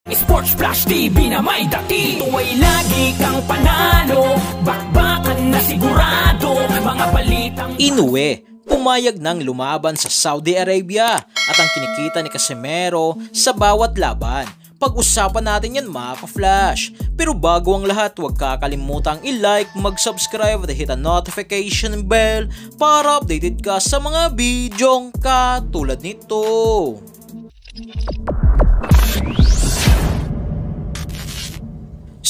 Sports Flash TV na may dati. Ito ay lagi kang panalo, bakbakan na sigurado, mga balitang... Inoue, pumayag ng lumaban sa Saudi Arabia at ang kinikita ni Casimero sa bawat laban. Pag-usapan natin yan mga ka-flash. Pero bago ang lahat, huwag kakalimutang i-like, mag-subscribe at hit ang notification bell para updated ka sa mga bidyong katulad nito.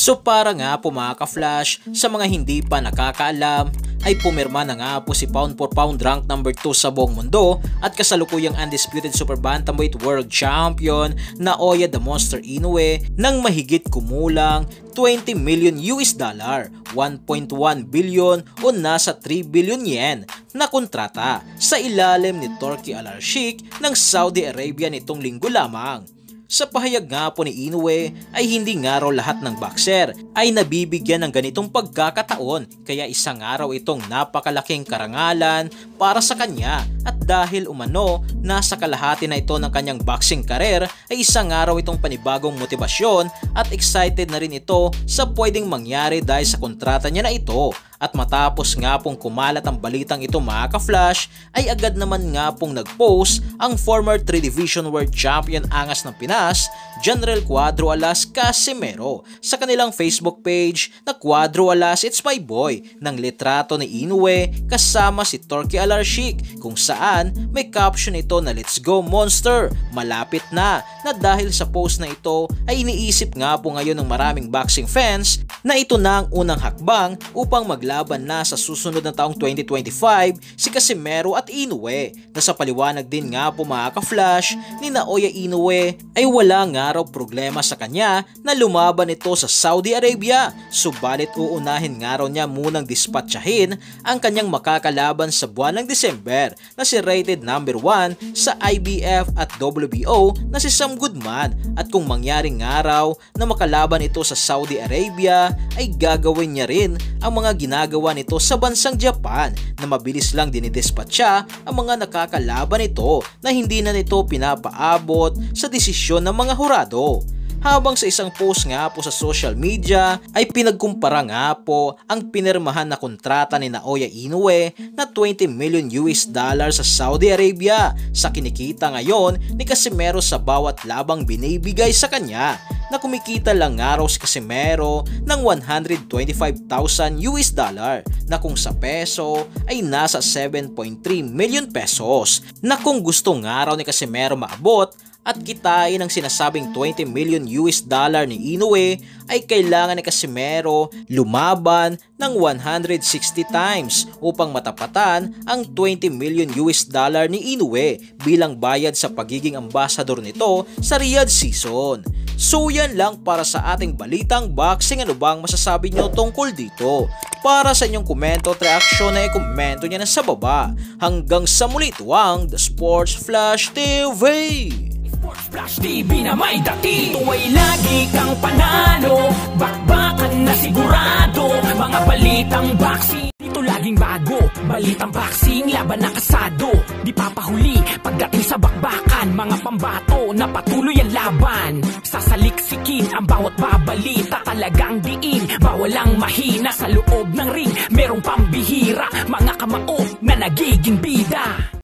So para nga po mga ka-flash, sa mga hindi pa nakakaalam, ay pumirma na nga po si pound for pound rank number 2 sa buong mundo at kasalukuyang undisputed super bantamweight world champion na Naoya the Monster Inoue ng mahigit kumulang 20 million US dollar, 1.1 billion o nasa 3 billion yen na kontrata sa ilalim ni Turki Al-Sheikh ng Saudi Arabia nitong linggo lamang. Sa pahayag nga po ni Inoue ay hindi nga raw lahat ng boxer ay nabibigyan ng ganitong pagkakataon, kaya isang araw itong napakalaking karangalan para sa kanya at dahil umano nasa kalahati na ito ng kanyang boxing career ay isang araw itong panibagong motibasyon at excited na rin ito sa pwedeng mangyari dahil sa kontrata niya na ito. At matapos nga pong kumalat ang balitang ito mga ka-flash ay agad naman nga pong nag-post ang former 3 Division World Champion angas ng Pinas, General Cuadro Alas Casimero sa kanilang Facebook page na Cuadro Alas It's My Boy ng litrato ni Inoue kasama si Turki Al-Sheikh kung saan may caption ito na Let's Go Monster, malapit na dahil sa post na ito ay iniisip nga po ngayon ng maraming boxing fans na ito na ang unang hakbang upang maglaban na sa susunod na taong 2025 si Casimero at Inoue na sa paliwanag din nga po mga ka-flash ni Naoya Inoue ay wala nga raw problema sa kanya na lumaban ito sa Saudi Arabia, subalit uunahin nga raw niya munang dispatchahin ang kanyang makakalaban sa buwan ng December na si rated number 1 sa IBF at WBO na si Sam Goodman at kung mangyaring nga raw na makalaban ito sa Saudi Arabia ay gagawin niya rin ang mga ginagawa nito sa bansang Japan na mabilis lang dinidispatcha ang mga nakakalaban nito na hindi na nito pinapaabot sa desisyon ng mga hurado. Habang sa isang post nga po sa social media ay pinagkumpara nga po ang pinirmahan na kontrata ni Naoya Inoue na 20 million US dollar sa Saudi Arabia sa kinikita ngayon ni Casimero sa bawat labang binibigay sa kanya na kumikita lang nga raw si Casimero ng 125,000 US dollar na kung sa peso ay nasa 7.3 million pesos na kung gusto nga raw ni Casimero maabot at kitain ang sinasabing 20 million US dollar ni Inoue ay kailangan ni Casimero lumaban ng 160 times upang matapatan ang 20 million US dollar ni Inoue bilang bayad sa pagiging ambassador nito sa Riyadh season. So yan lang para sa ating balitang boxing. Ano bang masasabi nyo tungkol dito? Para sa inyong komento at reaksyon ay komento nyo na sa baba. Hanggang sa muli, ito ang The Sports Flash TV. Sports Flash TV na may dati. Ito ay lagi kang panalo, bakbakan na sigurado, mga balitang boxing. Dito laging bago, balitang boxing, laban na kasado. Di papahuli pagdating sa bakbakan, mga pambato na patuloy ang laban. Sasaliksikin ang bawat babalita, talagang diin, bawal ang mahina sa loob ng ring. Merong pambihira, mga kamao na nagiging bida.